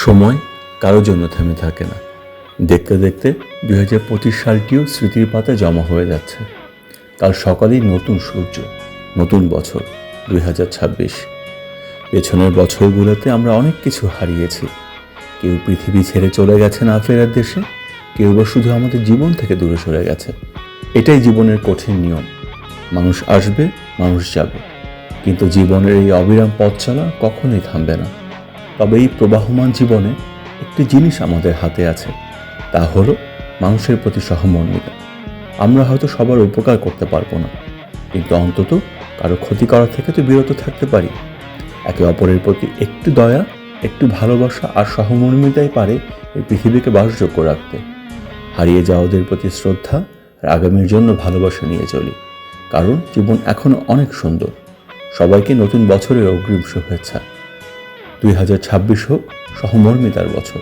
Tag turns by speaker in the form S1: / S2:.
S1: সময় কারোর জন্য থেমে থাকে না। দেখতে দেখতে 2025 সালটিও স্মৃতির পাতায় জমা হয়ে যাচ্ছে। কাল সকালেই নতুন সূর্য, নতুন বছর 2026। পেছনের বছরগুলোতে আমরা অনেক কিছু হারিয়েছি। কেউ পৃথিবী ছেড়ে চলে গেছে না ফেরার দেশে, কেউ বা শুধু আমাদের জীবন থেকে দূরে সরে গেছে। এটাই জীবনের কঠিন নিয়ম। মানুষ আসবে, মানুষ যাবে, কিন্তু জীবনের এই অবিরাম পথ চলা কখনোই থামবে না। তবে এই প্রবাহমান জীবনে একটি জিনিস আমাদের হাতে আছে, তা হলো মানুষের প্রতি সহমর্মিতা। আমরা হয়তো সবার উপকার করতে পারবো না, কিন্তু অন্তত কারো ক্ষতি করা থেকে তো বিরত থাকতে পারি। একে অপরের প্রতি একটু দয়া, একটু ভালোবাসা আর সহমর্মিতাই পারে এই পৃথিবীকে বাসযোগ্য রাখতে। হারিয়ে যাওয়াদের প্রতি শ্রদ্ধা আর আগামীর জন্য ভালোবাসা নিয়ে চলি, কারণ জীবন এখনো অনেক সুন্দর। সবাইকে নতুন বছরের অগ্রিম শুভেচ্ছা। 2026 হোক সহমর্মিতার বছর।